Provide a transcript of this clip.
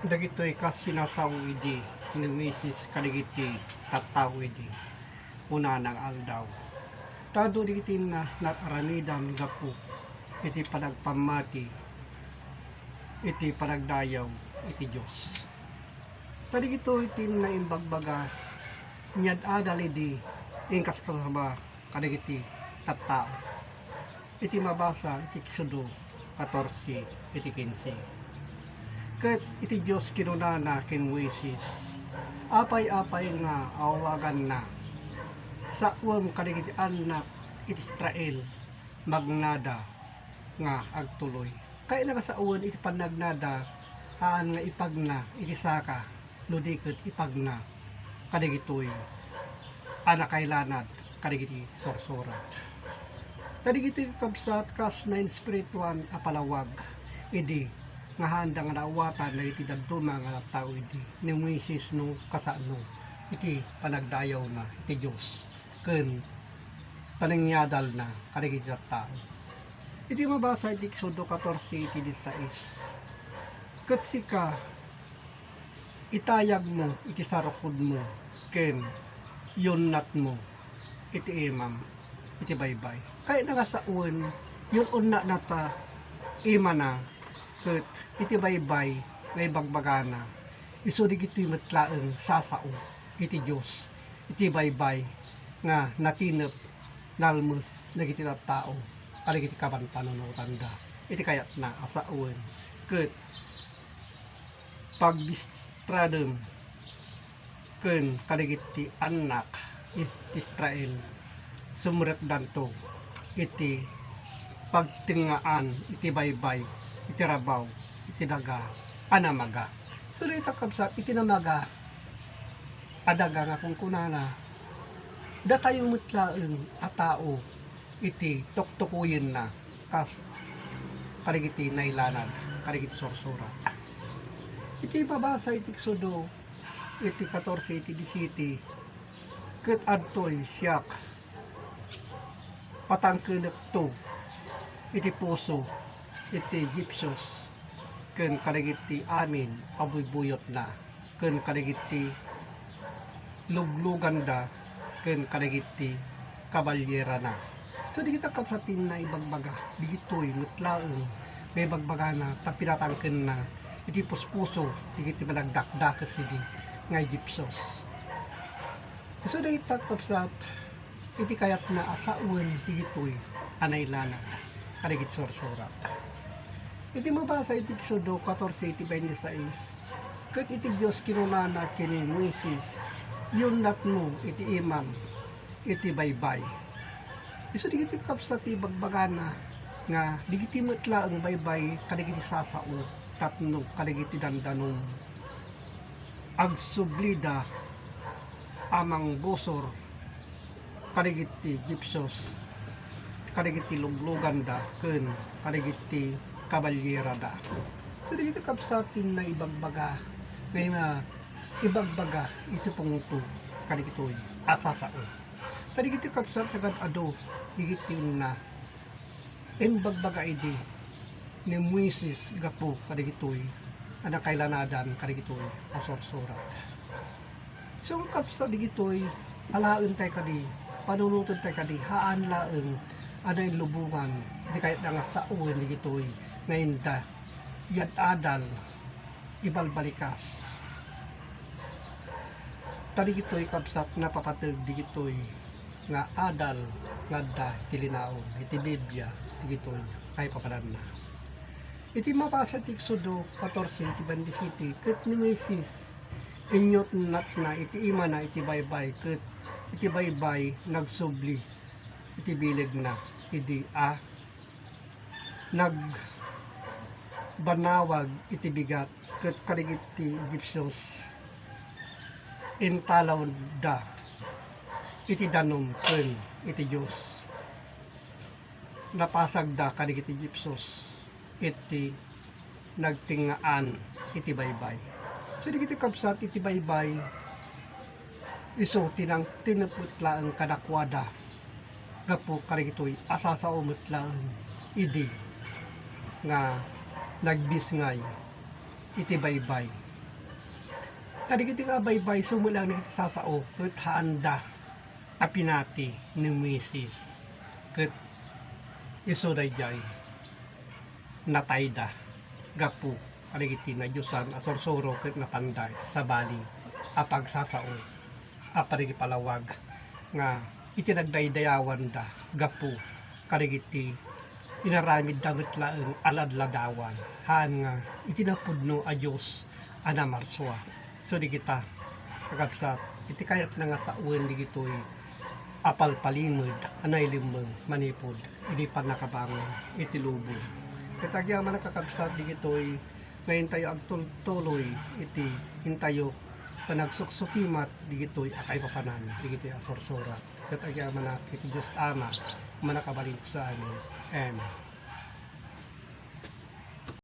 Dagitoy kas sinasaw idi ni Mrs. Kaligiti tattaw idi una ng aldaw. Tado digiti na naparamidan gapu iti panagpamati iti panagdayaw iti Diyos. Tadigito iti na imbagbaga nyad adal idi ingkas kasaba kadigiti tattao. Iti mabasa iti Exodo 14 iti 15. Ket iti Diyos kinunana ken Moises apay-apay nga awagan na sa uwam kadigiti anak iti Israel magnada nga agtuloy kay nakasauwan iti panagnada aan nga ipagna iti saka no diket ipagna kadigitoy anak kailanad kadigiti sorsorat kadigiti kabsat kas na espirituan apalawag idi nga handa nga naawatan na iti daduma nga tao iti ni Moises no kasano iti panagdayaw na iti Diyos ken panangyadal na kadigiti tao. Iti mabasa iti Exodo 14 iti 16. Ket sika itayag mo iti sarukod mo ken yunat mo iti imam iti baybay. Kay nakasauon yun unna nata ima na ket iti baybay ngay bagbagana isu digitoy metlaeng sasao iti Dios iti baybay nga natinep nalmes dagiti tattao kadigiti kaban panunutan da iti kayat na asauen ket pagbistradem ken kadigiti anak Israel sumrek danto iti pagtingaan iti baybay iti rabaw, iti daga, anamaga. So dito kabsat, iti namaga, adaga nga kung kunana, datayo mutlaeng a tao, iti tuktukuyin na, kas karigiti nailanad, karigiti sorsura. Iti babasa iti Exodo, iti 14, iti 17, ket adtoy siyak, patangkenek to, iti puso, iti Gypsos ken kadigiti amin abuybuyot na ken kadigiti lugluganda ken kadigiti kabalyera na so di kita kapsatin na ibagbaga digitoy metlaeng may bagbaga na tapinatangken na iti puspuso digiti managdakdakas idi nga Gypsos so di kita kapsat iti kayat na asauen digitoy anay lanag kadigiti sorsorat. Iti mabasa iti Exodo 14 iti 26 ket iti Dios kinunana kini Moises yunat mo iti imam iti baybay isu digiti kapsat ti bagbagana nga digiti metla ang baybay kadigiti sasao tapno kadigiti dandanom agsublida amang busor kadigiti Gypsos kadigiti lugluganda ken kadigiti kabalyera da. So dito kapsatin na ibagbaga ngay na ibagbaga iti pungto kadigitoy asasao. Kadigiti kapsat agad ado digitin na imbagbaga idi ni Moises gapo kadigitoy ana kailanadan kadigitoy asorsorat. So kapsat digitoy alaen tay kadi panunutan tay kadi haan laeng anay lubungan di kahit nga sa uwi ni gitoy ngayon da yad adal ibalbalikas tadi gitoy kabsat na papatag di gitoy nga adal nga da tilinaon iti Biblia di gitoy kay papadan na iti mabasa ti Exodo 14 iti 27 ket ni Moises inyot nat na iti ima na iti baybay ket iti baybay nagsubli iti bileg na idi nagbanawag iti bigat ket kadigiti Gypsos intalaw da iti danom ken iti Dios napasag da kadigiti Gypsos iti nagtingaan iti baybay so digiti kabsat iti baybay iso tinang tinaputlaan kadakwada gapo karigitoy asasao metlang idi nga nagbisngay iti baybay Kadagiti nga baybay sumulang nagiti sasao ket haanda a pinati ni misis ket isu dayjay natayda gapu kadagiti nadyusan a sursuro ket napanday sa bali a pagsasao a panagipalawag nga iti nagdaydayawan da gapu kadagiti inaramid da met laeng aladladawan haan nga iti napudno a Dios a namarswa. So di kita kakabsat iti kayat na nga sauen di gitoy apal palimod anay limeng manipod idi pa nakabangon iti lubong. Katagya man nakakabsat di gitoy ngayon tayo agtuloy iti hintayo panagsuksukimat di gitoy akay papanan di gitoy asorsora. Katagya man iti Diyos Ama manakabalin sa amin. Amen.